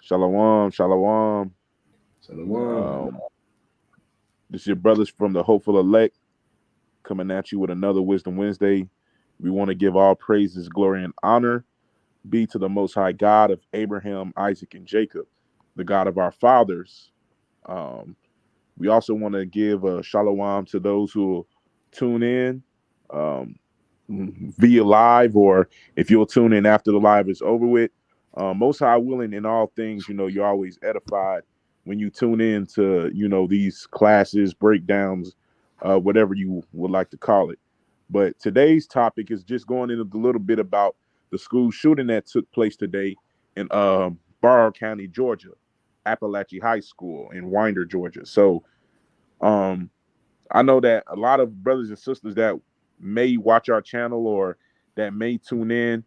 Shalom, shalom. Shalom. This is your brothers from the Hopeful Elect coming at you with another Wisdom Wednesday. We want to give all praises, glory, and honor be to the Most High God of Abraham, Isaac, and Jacob, the God of our fathers. Um, we also want to give a shalom to those who will tune in um, via live, or if you'll tune in after the live is over with. Most High willing in all things, you're always edified when you tune in to, these classes, breakdowns, whatever you would like to call it. But today's topic is just going into a little bit about the school shooting that took place today in Broward County, Georgia, Apalachee High School in Winder, Georgia. So um, I know that a lot of brothers and sisters that may watch our channel or that may tune in,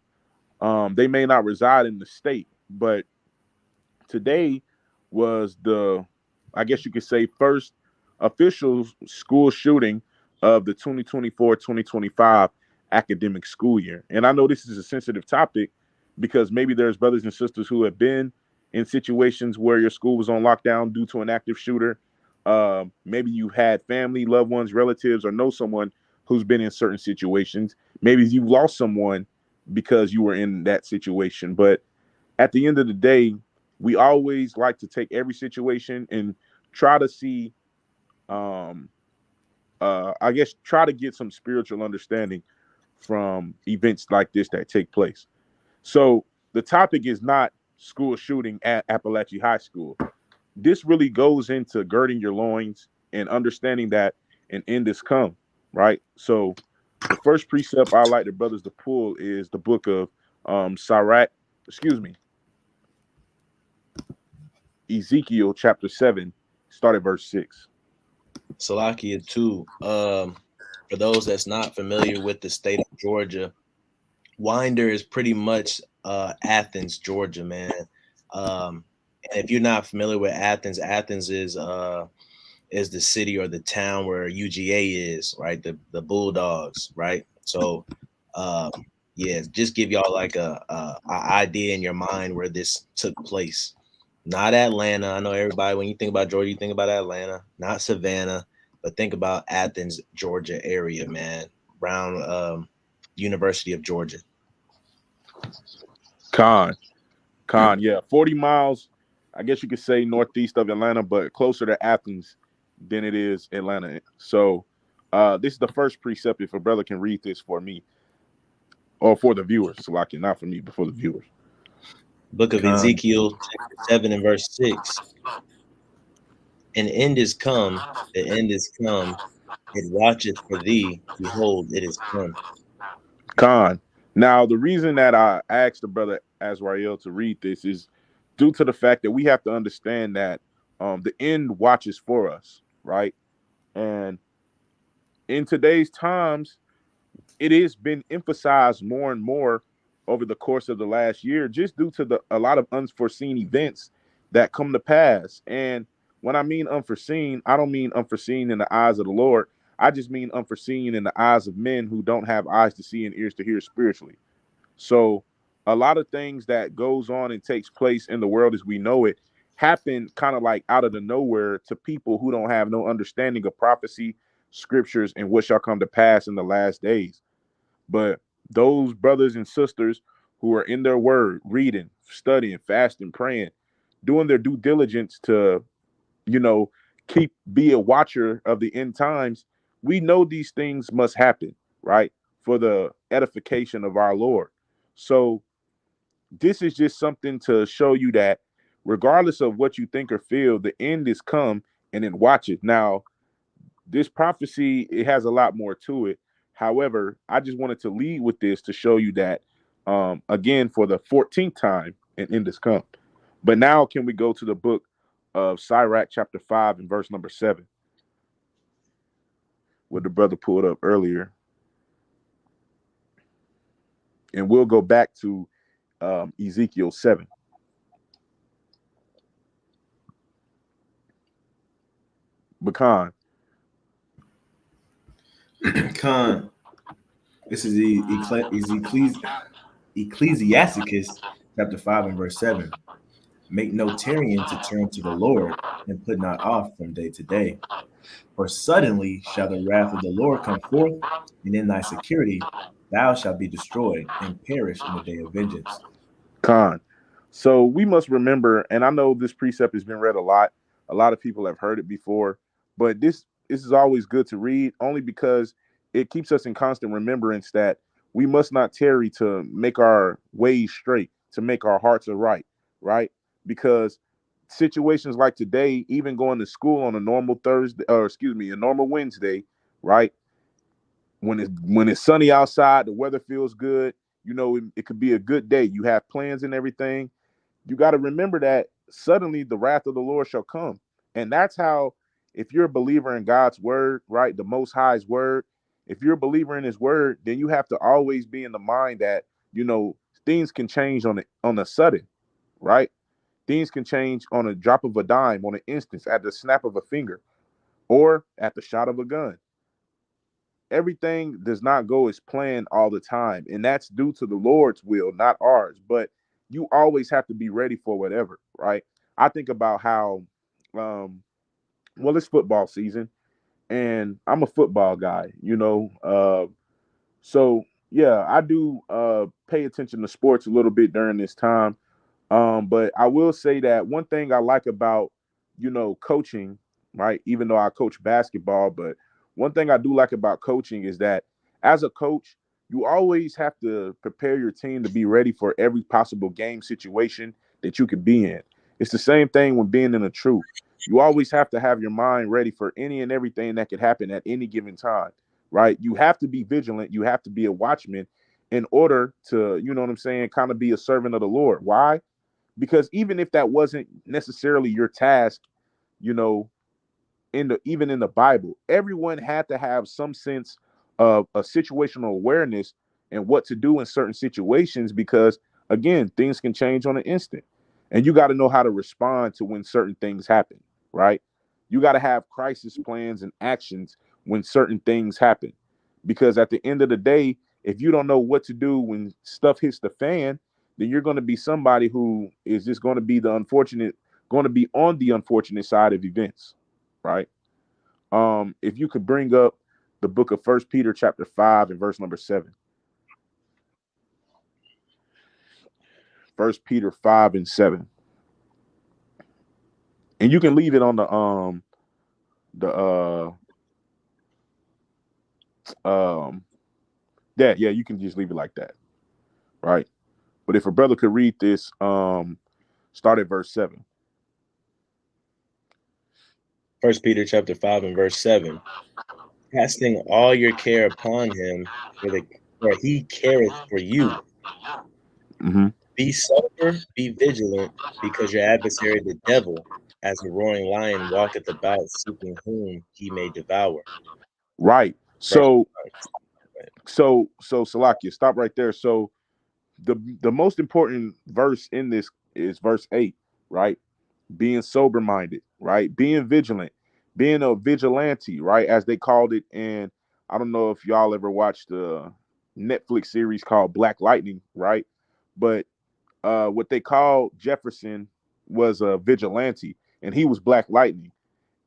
they may not reside in the state, but today was I guess you could say, first official school shooting of the 2024-2025 academic school year. And I know this is a sensitive topic because maybe there's brothers and sisters who have been in situations where your school was on lockdown due to an active shooter. Maybe you've had family, loved ones, relatives, or know someone who's been in certain situations. Maybe you've lost someone because you were in that situation. But at the end of the day, we always like to take every situation and try to see, I guess, try to get some spiritual understanding from events like this that take place. So the topic is not school shooting at Apalachee High School. This really goes into girding your loins and understanding that an end is come, right? So the first precept I like the brothers to pull is the book of Sirach, excuse me, Ezekiel chapter 7, start at verse 6. Salakia too. For those that's not familiar with the state of Georgia, Winder is pretty much Athens, Georgia, man. And if you're not familiar with Athens, Athens is the city or the town where UGA is, right? The Bulldogs, right? So yeah, just give y'all like a idea in your mind where this took place. Not Atlanta. I know everybody, when you think about Georgia, you think about Atlanta, not Savannah, but think about Athens, Georgia area, man. Around University of Georgia. Con, yeah, 40 miles, I guess you could say northeast of Atlanta, but closer to Athens than it is Atlanta. So this is the first precept. If a brother can read this for me, or for the viewers, so like it, not for me, but for the viewers. Book of Ezekiel, chapter 7 and verse 6. An end is come, the end is come. It watcheth for thee. Behold, it is come. Con. Now, the reason that I asked the brother Azrael to read this is due to the fact that we have to understand that the end watches for us, right? And in today's times, it has been emphasized more and more over the course of the last year, just due to a lot of unforeseen events that come to pass. And when I mean unforeseen, I don't mean unforeseen in the eyes of the Lord. I just mean unforeseen in the eyes of men who don't have eyes to see and ears to hear spiritually. So a lot of things that goes on and takes place in the world as we know it happen kind of like out of the nowhere to people who don't have no understanding of prophecy, scriptures, and what shall come to pass in the last days. But those brothers and sisters who are in their word, reading, studying, fasting, praying, doing their due diligence to, you know, be a watcher of the end times, we know these things must happen, right? For the edification of our Lord. So this is just something to show you that regardless of what you think or feel, the end is come, and then watch it. Now, this prophecy, it has a lot more to it. However, I just wanted to lead with this to show you that, again, for the 14th time, an end is come. But now can we go to the book of Sirach chapter 5 and verse number 7, what the brother pulled up earlier. And we'll go back to Ezekiel 7. Khan, this is Ecclesiasticus chapter 5 and verse 7. Make no tarrying to turn to the Lord, and put not off from day to day. For suddenly shall the wrath of the Lord come forth, and in thy security thou shalt be destroyed and perish in the day of vengeance. Con. So we must remember, and I know this precept has been read a lot. A lot of people have heard it before, but this is always good to read, only because it keeps us in constant remembrance that we must not tarry to make our ways straight, to make our hearts aright, right? Because situations like today, even going to school on a normal Thursday, or excuse me, a normal Wednesday, right? When it's sunny outside, the weather feels good. It could be a good day. You have plans and everything. You got to remember that suddenly the wrath of the Lord shall come. And that's how, if you're a believer in God's word, right, the Most High's word, if you're a believer in his word, then you have to always be in the mind that, things can change on a sudden, right? Things can change on a drop of a dime, on an instance, at the snap of a finger, or at the shot of a gun. Everything does not go as planned all the time, and that's due to the Lord's will, not ours. But you always have to be ready for whatever, right? I think about how, well, it's football season, and I'm a football guy, so yeah, I do pay attention to sports a little bit during this time. But I will say that one thing I like about, coaching, right? Even though I coach basketball, but one thing I do like about coaching is that as a coach, you always have to prepare your team to be ready for every possible game situation that you could be in. It's the same thing when being in a troop. You always have to have your mind ready for any and everything that could happen at any given time, right? You have to be vigilant. You have to be a watchman in order to, what I'm saying, kind of be a servant of the Lord. Why? Because even if that wasn't necessarily your task, you know, even in the Bible, everyone had to have some sense of a situational awareness and what to do in certain situations, because again, things can change on an instant. And you got to know how to respond to when certain things happen, right? You got to have crisis plans and actions when certain things happen. Because at the end of the day, if you don't know what to do when stuff hits the fan, then you're going to be somebody who is just going to be going to be on the unfortunate side of events, right? If you could bring up the book of First Peter chapter 5 and verse number 7. First Peter 5 and 7. And you can leave it on the that, yeah, you can just leave it like that, right? But if a brother could read this, start at verse 7. First Peter chapter 5 and verse 7. Casting all your care upon him, for he careth for you. Mm-hmm. Be sober, be vigilant, because your adversary the devil, as a roaring lion, walketh about seeking whom he may devour. Right. Verse So Salakia, stop right there. So the most important verse in this is verse 8, right? Being sober minded, right? Being vigilant, being a vigilante, right? As they called it. And I don't know if y'all ever watched the Netflix series called Black Lightning, right? But what they called Jefferson was a vigilante, and he was Black Lightning.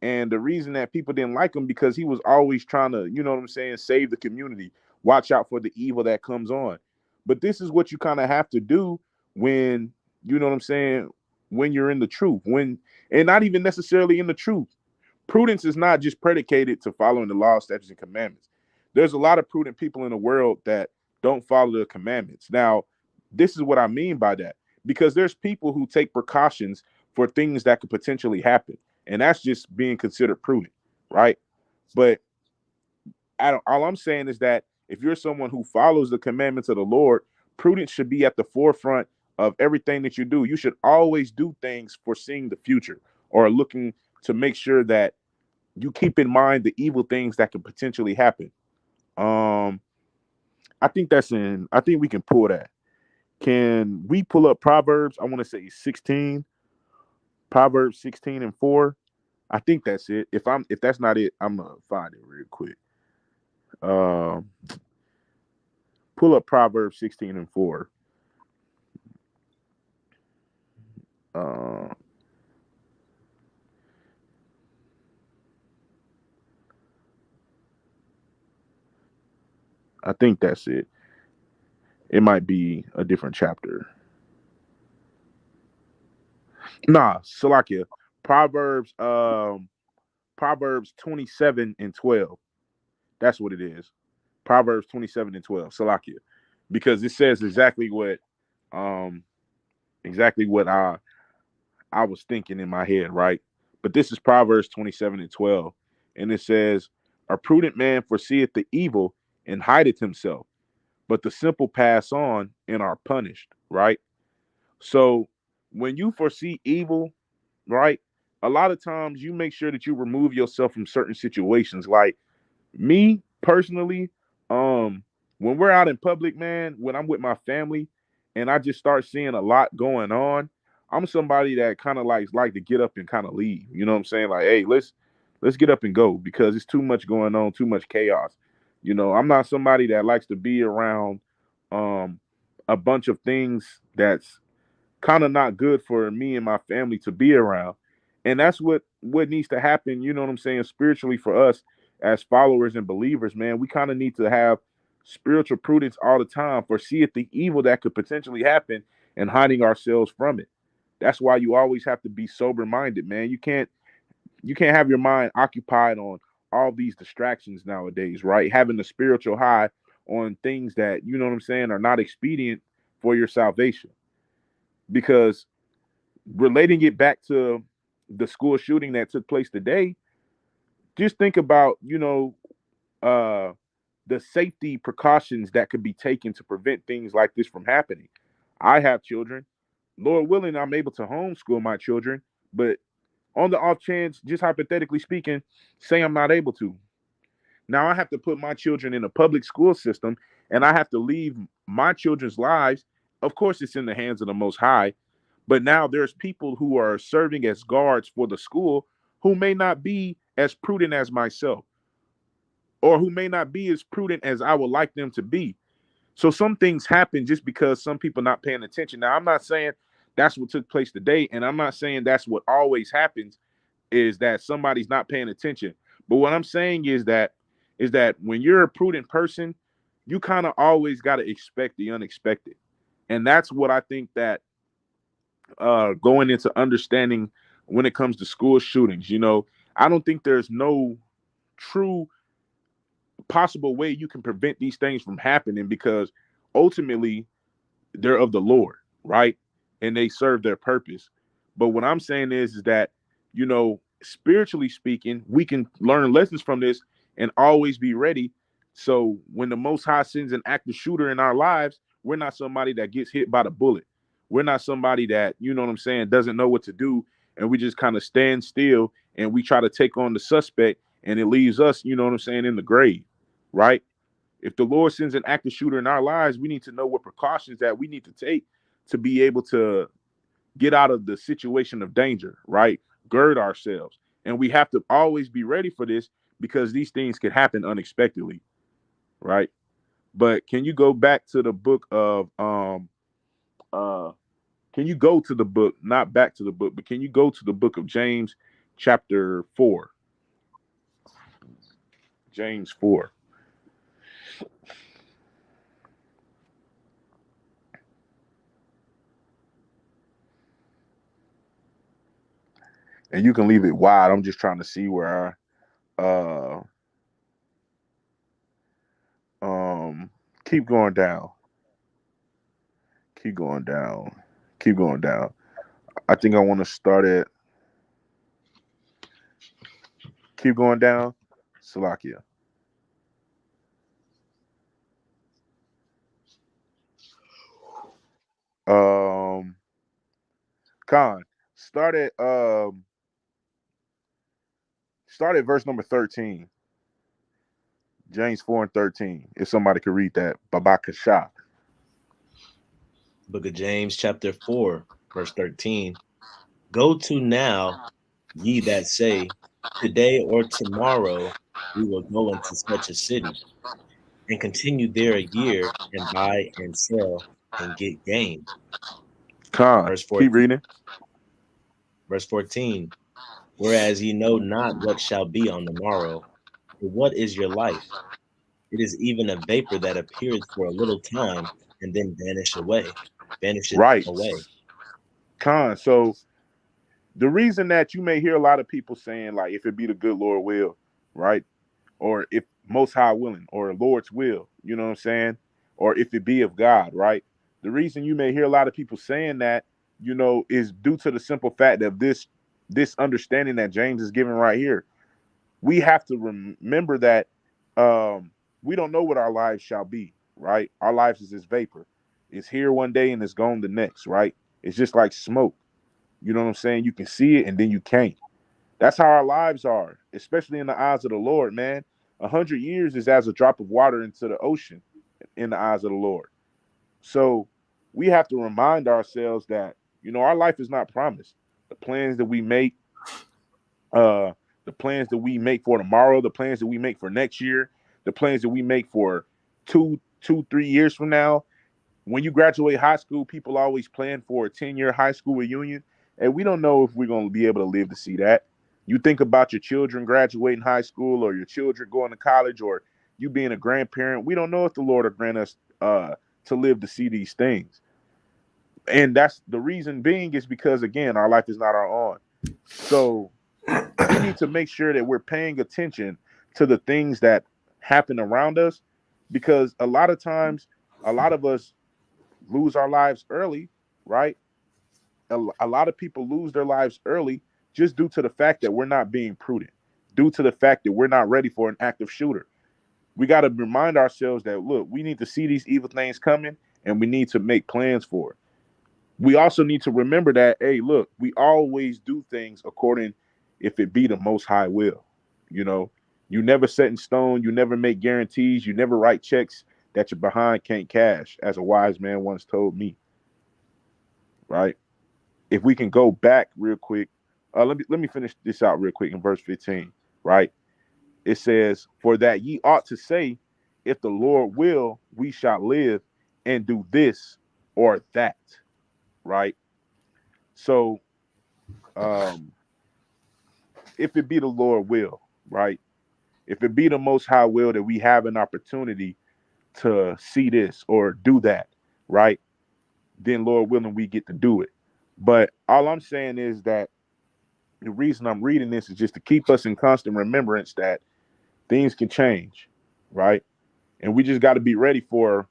And the reason that people didn't like him, because he was always trying to, you know what I'm saying, save the community, watch out for the evil that comes on. But this is what you kind of have to do when, you know what I'm saying, when you're in the truth, and not even necessarily in the truth. Prudence is not just predicated to following the law, statutes, and commandments. There's a lot of prudent people in the world that don't follow the commandments. Now, this is what I mean by that, because there's people who take precautions for things that could potentially happen, and that's just being considered prudent, right? But all I'm saying is that if you're someone who follows the commandments of the Lord, prudence should be at the forefront of everything that you do. You should always do things foreseeing the future, or looking to make sure that you keep in mind the evil things that could potentially happen. Um, I think we can pull that. Can we pull up Proverbs? I want to say 16, Proverbs 16 and 4. I think that's it. If that's not it, I'm gonna find it real quick. Um, pull up Proverbs 16 and 4. I think that's it. It might be a different chapter. Nah, Salakia. Proverbs Proverbs 27 and 12. That's what it is. Proverbs 27 and 12. Salakia. Because it says um exactly what I was thinking in my head, right? But this is Proverbs 27 and 12. And it says, a prudent man foreseeth the evil and hideth himself, but the simple pass on and are punished, right? So when you foresee evil, right, a lot of times you make sure that you remove yourself from certain situations. Like me personally, when we're out in public, man, when I'm with my family and I just start seeing a lot going on, I'm somebody that kind of like to get up and kind of leave. You know what I'm saying? Like, hey, let's get up and go because it's too much going on, too much chaos. You know, I'm not somebody that likes to be around um a bunch of things that's kind of not good for me and my family to be around. And that's what needs to happen, you know what I'm saying, spiritually for us as followers and believers, man. We kind of need to have spiritual prudence all the time, foreseeing the evil that could potentially happen and hiding ourselves from it. That's why you always have to be sober minded, man. You can't have your mind occupied on all these distractions nowadays, right? Having the spiritual high on things that, you know what I'm saying, are not expedient for your salvation. Because relating it back to the school shooting that took place today, just think about, uh the safety precautions that could be taken to prevent things like this from happening. I have children. Lord willing, I'm able to homeschool my children, but on the off chance, just hypothetically speaking, say I'm not able to. Now I have to put my children in a public school system and I have to leave my children's lives. Of course, it's in the hands of the Most High, but now there's people who are serving as guards for the school who may not be as prudent as myself or who may not be as prudent as I would like them to be. So some things happen just because some people not paying attention. Now, I'm not saying that's what took place today, and I'm not saying that's what always happens is that somebody's not paying attention. But what I'm saying is that when you're a prudent person, you kind of always got to expect the unexpected. And that's what I think that going into understanding when it comes to school shootings, I don't think there's no true possible way you can prevent these things from happening because ultimately they're of the Lord, right? And they serve their purpose. But what I'm saying is that, spiritually speaking, we can learn lessons from this and always be ready. So when the Most High sends an active shooter in our lives, we're not somebody that gets hit by the bullet. We're not somebody that, you know what I'm saying, doesn't know what to do. And we just kind of stand still and we try to take on the suspect and it leaves us, you know what I'm saying, in the grave, right? If the Lord sends an active shooter in our lives, we need to know what precautions that we need to take to be able to get out of the situation of danger, right? Gird ourselves. And we have to always be ready for this because these things can happen unexpectedly, right? But can you go back to the book of can you go to the book, not back to the book, but can you go to the book of James chapter 4? James 4. And you can leave it wide. I'm just trying to see where keep going down. Keep going down. Keep going down. I think I want to start at keep going down. Salakia. Um Khan. Start at start at verse number 13. James 4 and 13. If somebody could read that. Baba Kasha. Book of James, chapter 4, verse 13. Go to now, ye that say, today or tomorrow we will go into such a city, and continue there a year, and buy and sell, and get gain. Khan. Verse Keep 14. reading. Verse 14. Whereas ye know not what shall be on the morrow, for what is your life? It is even a vapor that appears for a little time and then vanisheth Right. away. So the reason that you may hear a lot of people saying, like, if it be the good Lord will, right? Or if most high willing, or Lord's will, you know what I'm saying? Or if it be of God, right? The reason you may hear a lot of people saying that, is due to the simple fact of this understanding that James is giving right here. We have to remember that we don't know what our lives shall be, right? Our lives is this vapor. It's here one day and it's gone the next, right? It's just like smoke. You know what I'm saying? You can see it and then you can't. That's how our lives are, especially in the eyes of the Lord, man. 100 years is as a drop of water into the ocean in the eyes of the Lord. So we have to remind ourselves that, our life is not promised. The plans that we make, uh, the plans that we make for tomorrow, the plans that we make for next year, the plans that we make for 3 years from now. When you graduate high school, people always plan for a 10-year high school reunion, and we don't know if we're going to be able to live to see that. You think about your children graduating high school, or your children going to college, or you being a grandparent. We don't know if the Lord will grant us to live to see these things. And that's the reason being is because, again, our life is not our own. So we need to make sure that we're paying attention to the things that happen around us, because a lot of times, a lot of us lose our lives early, right? A lot of people lose their lives early just due to the fact that we're not being prudent, due to the fact that we're not ready for an active shooter. We got to remind ourselves that, look, we need to see these evil things coming and we need to make plans for it. We also need to remember that, hey, look, we always do things according, if it be the most high will. You know, you never set in stone, you never make guarantees, you never write checks that your behind can't cash, as a wise man once told me. Right? If we can go back real quick, let me finish this out real quick in verse 15. Right? It says, "For that ye ought to say, if the Lord will, we shall live and do this or that." Right? So, um, if it be the Lord will, right? If it be the most high will that we have an opportunity to see this or do that, right? Then Lord willing, we get to do it. But all I'm saying is that the reason I'm reading this is just to keep us in constant remembrance that things can change, right? And we just got to be ready for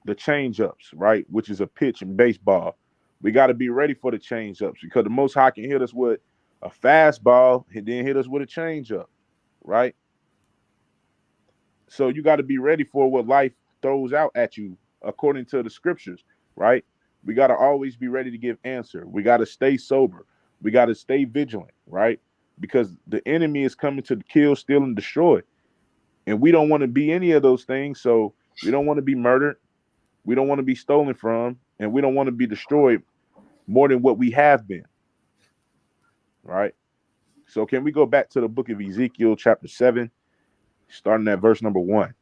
the change ups, right? Which is a pitch in baseball. We got to be ready for the change ups, because the most high can hit us with a fastball and then hit us with a change up, right? So you got to be ready for what life throws out at you according to the scriptures, right? We got to always be ready to give answer. We got to stay sober. We got to stay vigilant, right? Because the enemy is coming to kill, steal, and destroy. And we don't want to be any of those things. So we don't want to be murdered. We don't want to be stolen from. And we don't want to be destroyed more than what we have been, right? So can we go back to the book of Ezekiel, chapter 7, starting at verse number 1?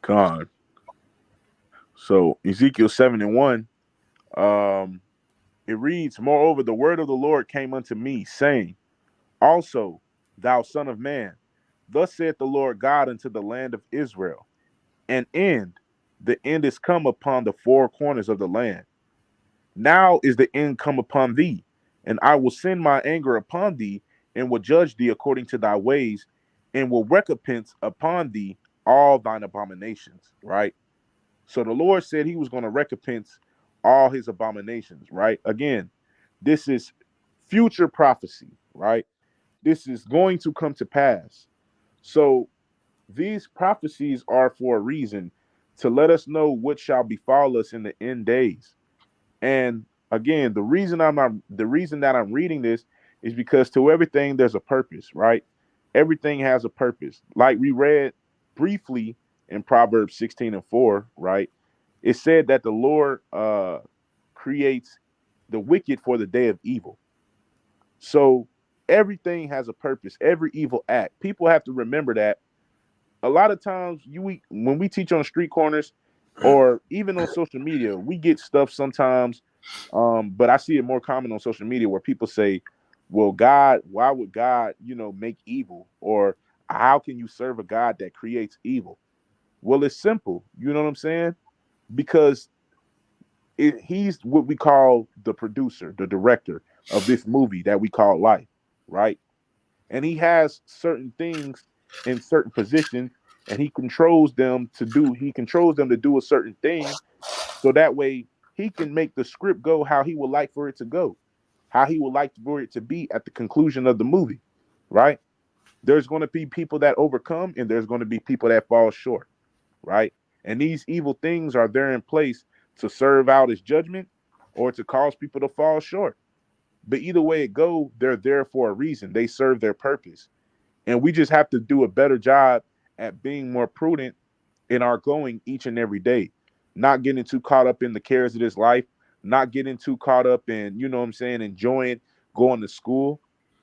Con. So Ezekiel 7 and 1, it reads, "Moreover, the word of the Lord came unto me, saying, Also, thou son of man, thus saith the Lord God unto the land of Israel, an end, the end is come upon the four corners of the land. Now is the end come upon thee, and I will send my anger upon thee, and will judge thee according to thy ways, and will recompense upon thee all thine abominations." Right? So the Lord said he was going to recompense all his abominations, right? Again, this is future prophecy, right? This is going to come to pass. So these prophecies are for a reason, to let us know what shall befall us in the end days. And again, the reason that I'm reading this is because to everything there's a purpose, right? Everything has a purpose. Like we read briefly in Proverbs 16 and 4, right? It said that the Lord creates the wicked for the day of evil. So Everything has a purpose. Every evil act. People have to remember that. A lot of times, when we teach on street corners, or even on social media, we get stuff sometimes. But I see it more common on social media where people say, "Well, God, why would God, make evil?" Or how can you serve a God that creates evil? Well, it's simple. You know what I'm saying? Because he's what we call the producer, the director of this movie that we call life, right? And he has certain things in certain positions, and he controls them to do a certain thing, so that way he can make the script go how he would like for it to go, how he would like for it to be at the conclusion of the movie, right? There's going to be people that overcome, and there's going to be people that fall short, right? And these evil things are there in place to serve out as judgment or to cause people to fall short. But either way it go, they're there for a reason. They serve their purpose. And we just have to do a better job at being more prudent in our going each and every day, not getting too caught up in the cares of this life, not getting too caught up in, you know what I'm saying, enjoying going to school.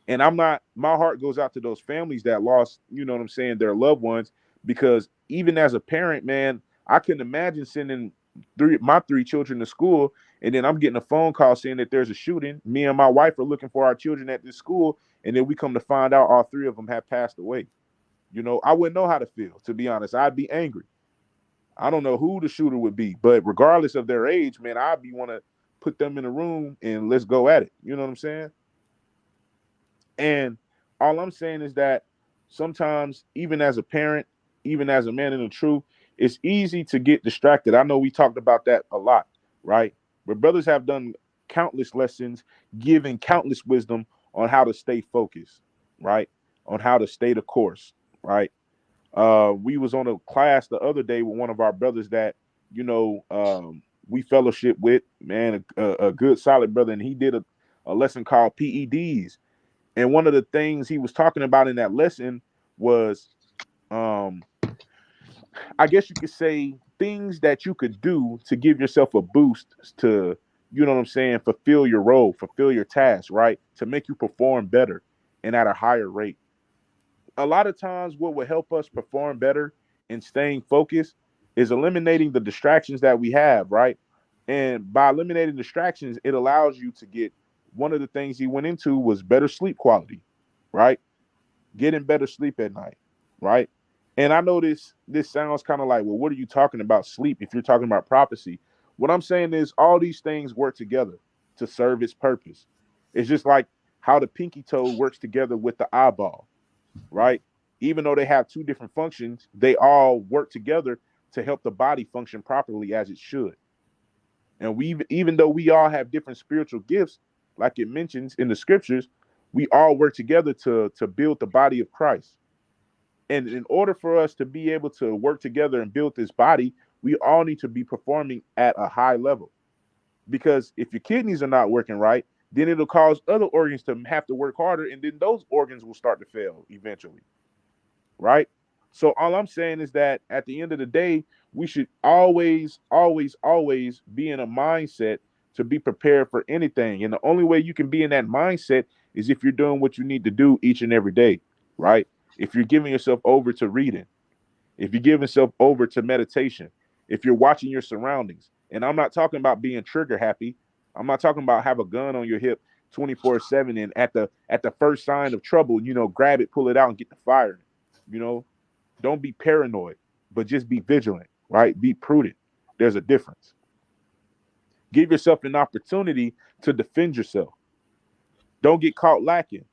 And my heart goes out to those families that lost, you know what I'm saying, their loved ones, because even as a parent, man, I couldn't imagine sending my three children to school, and then I'm getting a phone call saying that there's a shooting. Me and my wife are looking for our children at this school, and then we come to find out all three of them have passed away. I wouldn't know how to feel, to be honest. I'd be angry. I don't know who the shooter would be, but regardless of their age, man, I'd be want to put them in a room and let's go at it. You know what I'm saying? And all I'm saying is that sometimes, even as a parent, even as a man in the truth, it's easy to get distracted. I know we talked about that a lot, right? But brothers have done countless lessons, giving countless wisdom on how to stay focused, right? On how to stay the course, right? We was on a class the other day with one of our brothers that we fellowship with, man, a good solid brother, and he did a lesson called PEDs. And one of the things he was talking about in that lesson was, um, I guess you could say, things that you could do to give yourself a boost to, you know what I'm saying, fulfill your role, fulfill your task, right? To make you perform better and at a higher rate. A lot of times, what will help us perform better in staying focused is eliminating the distractions that we have, right? And by eliminating distractions, it allows you to get, one of the things he went into was better sleep quality, right? Getting better sleep at night, right? And I know this sounds kind of like, well, what are you talking about sleep if you're talking about prophecy? What I'm saying is all these things work together to serve its purpose. It's just like how the pinky toe works together with the eyeball, right? Even though they have two different functions, they all work together to help the body function properly as it should. And even though we all have different spiritual gifts, like it mentions in the scriptures, we all work together to build the body of Christ. And in order for us to be able to work together and build this body, we all need to be performing at a high level. Because if your kidneys are not working right, then it'll cause other organs to have to work harder, and then those organs will start to fail eventually, right? So all I'm saying is that at the end of the day, we should always, always, always be in a mindset to be prepared for anything. And the only way you can be in that mindset is if you're doing what you need to do each and every day, right? If you're giving yourself over to reading, if you give yourself over to meditation, if you're watching your surroundings. And I'm not talking about being trigger happy. I'm not talking about have a gun on your hip 24/7 and at the first sign of trouble, grab it, pull it out and get the fire. You know, don't be paranoid, but just be vigilant, right? Be prudent. There's a difference. Give yourself an opportunity to defend yourself. Don't get caught lacking.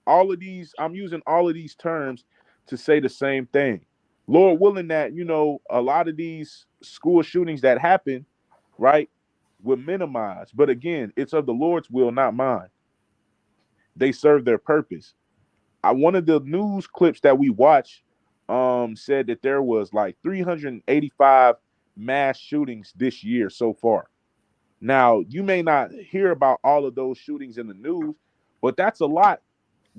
All of these, I'm using all of these terms to say the same thing. Lord willing that, a lot of these school shootings that happen, right, will minimize. But again, it's of the Lord's will, not mine. They serve their purpose. One of the news clips that we watched said that there was like 385 mass shootings this year so far. Now, you may not hear about all of those shootings in the news, but that's a lot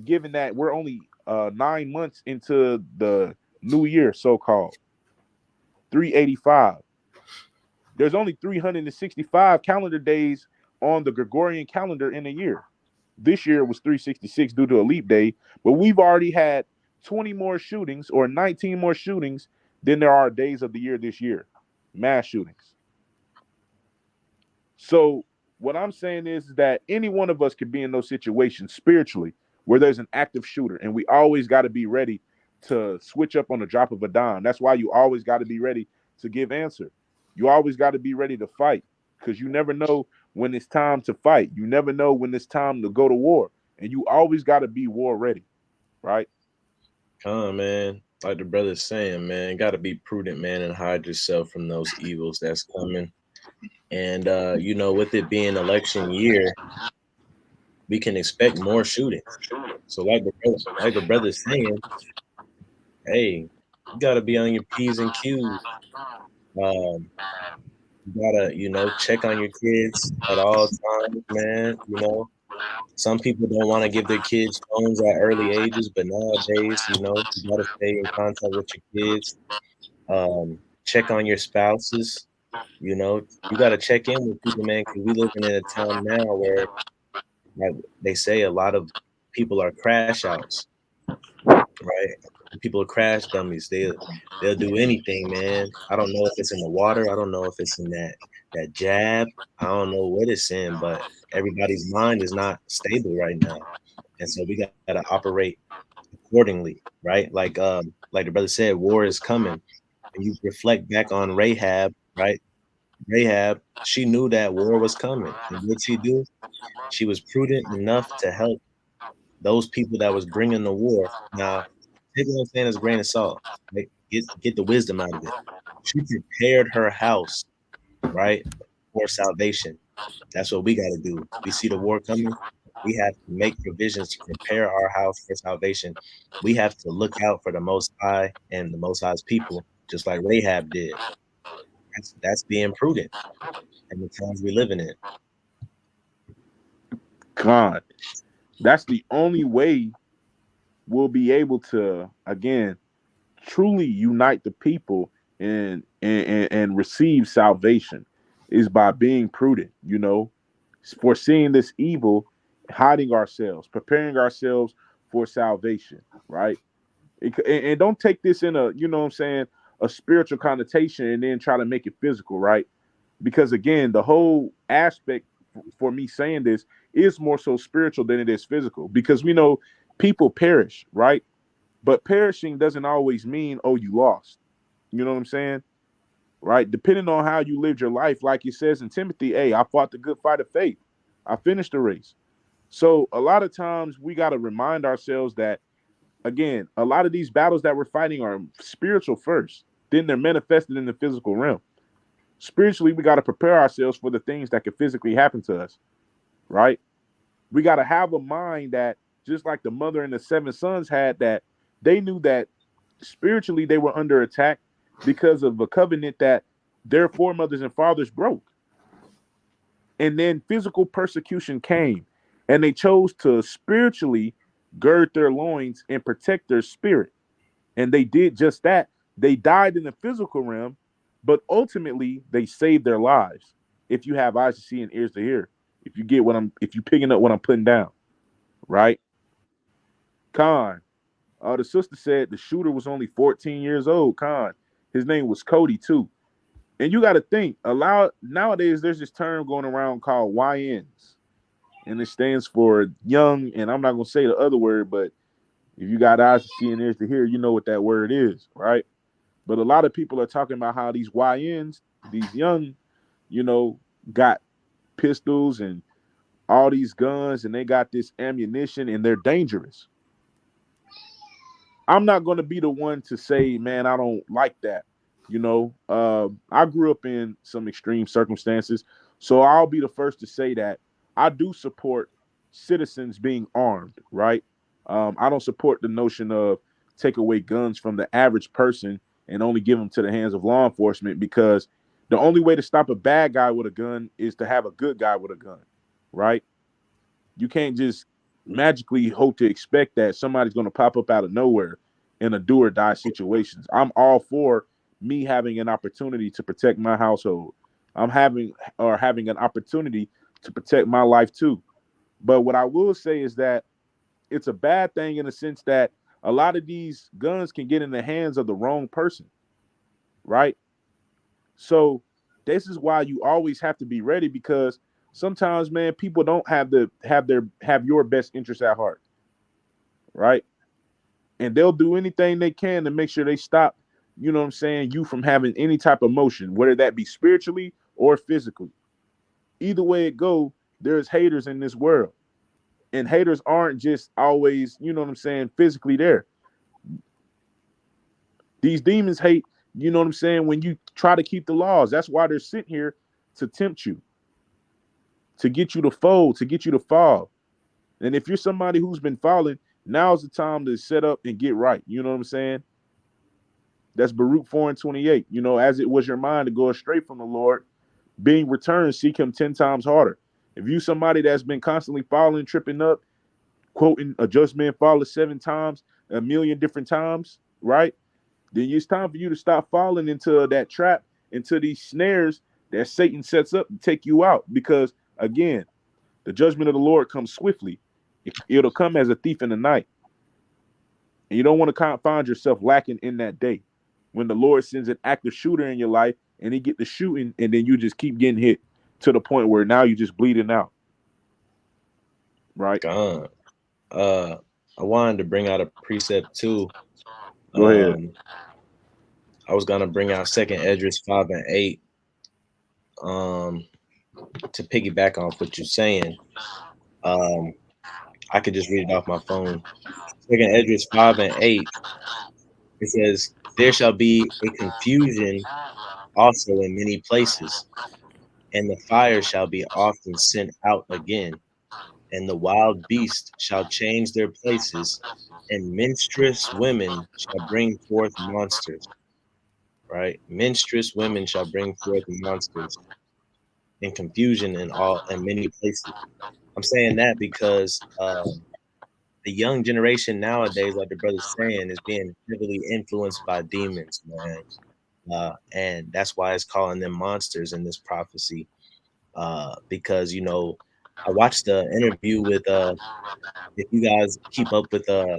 given that we're only 9 months into the new year, so-called. 385. There's only 365 calendar days on the Gregorian calendar in a year. This year it was 366 due to a leap day, but we've already had 20 more shootings or 19 more shootings than there are days of the year this year. Mass shootings. So what I'm saying is that any one of us could be in those situations spiritually where there's an active shooter, and we always got to be ready to switch up on the drop of a dime. That's why you always got to be ready to give answer. You always got to be ready to fight because you never know when it's time to fight. You never know when it's time to go to war, and you always got to be war ready, right? Come on, man. Like the brother's saying, man, got to be prudent, man, and hide yourself from those evils that's coming. And you know, with it being election year, we can expect more shootings. So, like the brother's saying, hey, you got to be on your p's and q's. Um, you gotta, you know, check on your kids at all times, man. You know, some people don't want to give their kids phones at early ages, but nowadays, you know, you gotta stay in contact with your kids. Check on your spouses. You know, you gotta check in with people, man, because we living in a time now where, like they say, a lot of people are crash outs, right? People are crash dummies. They'll do anything, man. I don't know if it's in the water. I don't know if it's in that jab. I don't know what it's in, but everybody's mind is not stable right now, and so we gotta operate accordingly, right? Like the brother said, war is coming. And you reflect back on Rahab, right? Rahab, she knew that war was coming, and what she do? She was prudent enough to help those people that was bringing the war. Now, take what I'm saying as a grain of salt. Right? Get the wisdom out of it. She prepared her house, right, for salvation. That's what we got to do. We see the war coming. We have to make provisions to prepare our house for salvation. We have to look out for the Most High and the Most High's people, just like Rahab did. That's being prudent in the times we're living in. God, that's the only way we'll be able to again truly unite the people and receive salvation is by being prudent, you know, foreseeing this evil, hiding ourselves, preparing ourselves for salvation, right? And don't take this in a, you know what I'm saying, a spiritual connotation and then try to make it physical, right? Because again, the whole aspect for me saying this is more so spiritual than it is physical because we know people perish, right? But perishing doesn't always mean, oh, you lost. You know what I'm saying? Right? Depending on how you lived your life, like it says in Timothy, hey, I fought the good fight of faith. I finished the race. So a lot of times we got to remind ourselves that, again, a lot of these battles that we're fighting are spiritual first, then they're manifested in the physical realm. Spiritually, we got to prepare ourselves for the things that could physically happen to us, right? We got to have a mind that, just like the mother and the seven sons had, that they knew that spiritually they were under attack because of a covenant that their foremothers and fathers broke. And then physical persecution came, and they chose to spiritually gird their loins and protect their spirit. And they did just that. They died in the physical realm, but ultimately they saved their lives. If you have eyes to see and ears to hear, if you picking up what I'm putting down, right? Khan, the sister said the shooter was only 14 years old. Khan, his name was Cody too. And you got to think, nowadays there's this term going around called YNs, and it stands for young. And I'm not gonna say the other word, but if you got eyes to see and ears to hear, you know what that word is, right? But a lot of people are talking about how these YNs, these young, you know, got pistols and all these guns, and they got this ammunition, and they're dangerous. I'm not going to be the one to say, man, I don't like that. You know, I grew up in some extreme circumstances, so I'll be the first to say that I do support citizens being armed, right? I don't support the notion of take away guns from the average person and only give them to the hands of law enforcement because the only way to stop a bad guy with a gun is to have a good guy with a gun, right? You can't just magically hope to expect that somebody's going to pop up out of nowhere in a do or die situations. I'm all for me having an opportunity to protect my household. I'm having an opportunity to protect my life too. But what I will say is that it's a bad thing in the sense that a lot of these guns can get in the hands of the wrong person, right? So this is why you always have to be ready, because sometimes, man, people don't have your best interest at heart, right? And they'll do anything they can to make sure they stop, you know what I'm saying, you from having any type of motion, whether that be spiritually or physically. Either way it go, there's haters in this world. And haters aren't just always, you know what I'm saying, physically there. These demons hate, you know what I'm saying, when you try to keep the laws. That's why they're sitting here, to tempt you, to get you to fold, to get you to fall. And if you're somebody who's been falling, now's the time to set up and get right. You know what I'm saying? That's Baruch 4 and 28. You know, as it was your mind to go astray from the Lord, being returned, seek him 10 times harder. If you somebody that's been constantly falling, tripping up, quoting a just man falleth 7 times, a million different times, right? Then it's time for you to stop falling into that trap, into these snares that Satan sets up to take you out. Because again, the judgment of the Lord comes swiftly. It'll come as a thief in the night. And you don't want to find yourself lacking in that day when the Lord sends an active shooter in your life and he get the shooting, and then you just keep getting hit to the point where now you're just bleeding out. Right? God. I wanted to bring out a precept too. Go ahead. I was gonna bring out 2nd Esdras 5 and 8. To piggyback off what you're saying. I could just read it off my phone. 2nd Esdras 5 and 8. It says, "There shall be a confusion also in many places, and the fire shall be often sent out again, and the wild beasts shall change their places, and menstruous women shall bring forth monsters." Right? Menstruous women shall bring forth monsters, and confusion in many places. I'm saying that because the young generation nowadays, like the brother's saying, is being heavily influenced by demons, man. And that's why it's calling them monsters in this prophecy. Because I watched the interview with if you guys keep up with the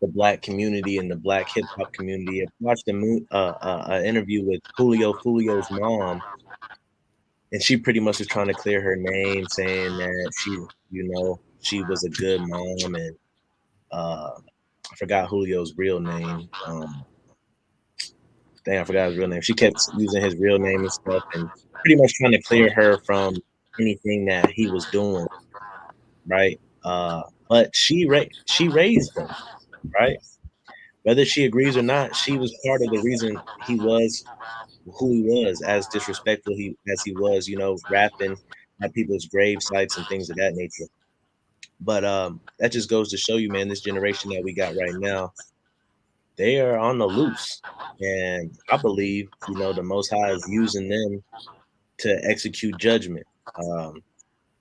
black community and the black hip hop community, I watched an interview with Fulio's mom, and she pretty much was trying to clear her name, saying that she was a good mom, and I forgot Julio's real name. I forgot his real name. She kept using his real name and stuff, and pretty much trying to clear her from anything that he was doing, right? But she raised him, right? Whether she agrees or not, she was part of the reason he was who he was, as disrespectful as he was, rapping at people's grave sites and things of that nature. But that just goes to show you, man, this generation that we got right now, they are on the loose. And I believe, the Most High is using them to execute judgment.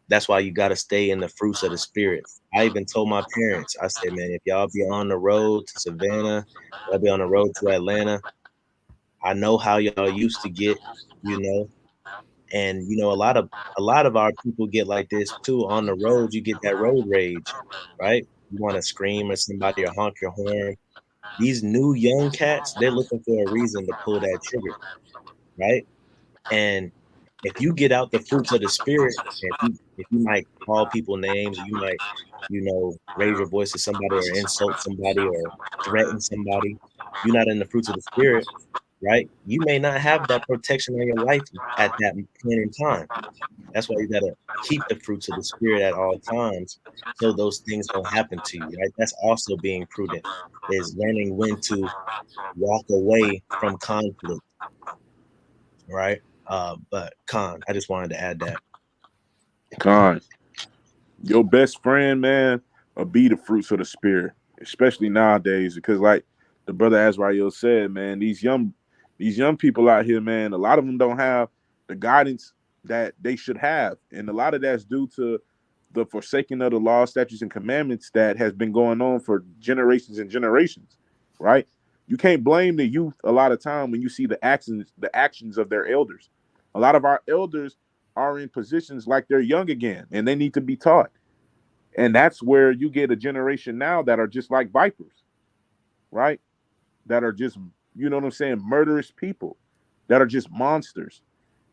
That's why you got to stay in the fruits of the spirit. I even told my parents, I said, man, if y'all be on the road to Savannah, y'all be on the road to Atlanta, I know how y'all used to get, you know, and a lot of our people get like this too. On the road, you get that road rage, right? You want to scream at somebody or honk your horn. These new young cats, they're looking for a reason to pull that trigger, right? And if you get out the fruits of the spirit, if you might call people names, or you might, raise your voice to somebody or insult somebody or threaten somebody, you're not in the fruits of the spirit, right? You may not have that protection on your life at that point in time. That's why you gotta keep the fruits of the spirit at all times, so those things don't happen to you, right? That's also being prudent, is learning when to walk away from conflict, right? But Khan, I just wanted to add that. Con, your best friend, man, will be the fruits of the spirit, especially nowadays, because like the brother Azrael said, man, these young people out here, man, a lot of them don't have the guidance that they should have, and a lot of that's due to the forsaking of the law, statutes, and commandments that has been going on for generations and generations, right? You can't blame the youth a lot of time when you see the actions of their elders. A lot of our elders are in positions like they're young again, and they need to be taught. And that's where you get a generation now that are just like vipers, right? That are just, you know what I'm saying, murderous people, that are just monsters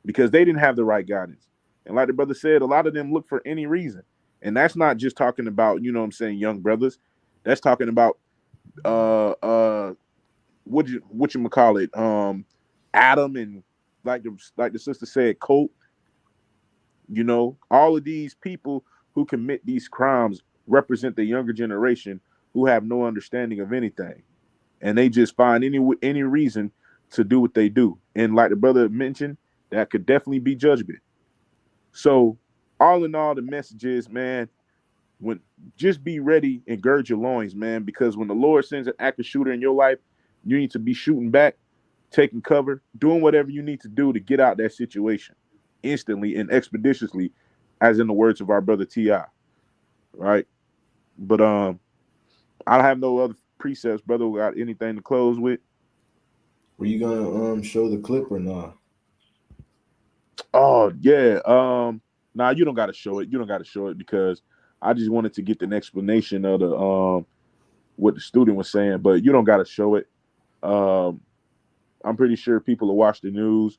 because they didn't have the right guidance. And like the brother said, a lot of them look for any reason. And that's not just talking about, you know what I'm saying, young brothers. That's talking about what you call it, Adam, and like the sister said, Colt. You know, all of these people who commit these crimes represent the younger generation who have no understanding of anything, and they just find any reason to do what they do. And like the brother mentioned, that could definitely be judgment. So, all in all, the message is, man, when just be ready and gird your loins, man, because when the Lord sends an active shooter in your life, you need to be shooting back, taking cover, doing whatever you need to do to get out that situation instantly and expeditiously, as in the words of our brother Ti. Right? But I have no other precepts, brother. We got anything to close with? Were you gonna show the clip or not? Oh yeah. Nah, you don't gotta show it. You don't gotta show it because I just wanted to get an explanation of the what the student was saying, but you don't gotta show it. Um, I'm pretty sure people will watch the news.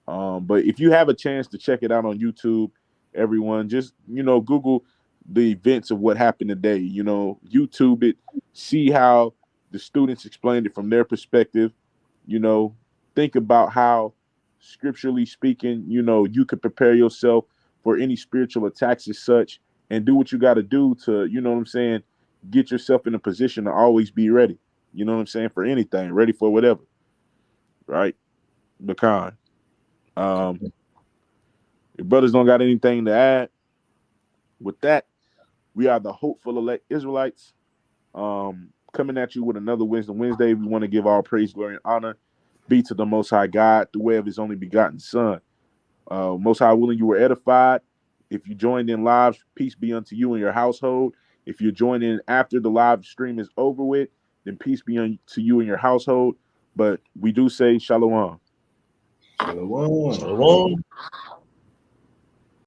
But if you have a chance to check it out on YouTube, everyone just Google the events of what happened today. YouTube it, see how the students explained it from their perspective. You know, think about how, scripturally speaking, you could prepare yourself for any spiritual attacks as such, and do what you got to do to, you know what I'm saying, get yourself in a position to always be ready. You know what I'm saying, for anything, ready for whatever, right? Pecan. Um, Your brothers don't got anything to add. With that, we are the hopeful elect Israelites. Coming at you with another Wisdom Wednesday. We want to give all praise, glory, and honor be to the Most High God, the way of His only begotten Son. Most High willing, you were edified. If you joined in live, peace be unto you and your household. If you join in after the live stream is over with, then peace be unto you and your household. But we do say shalom. Shalom. Shalom.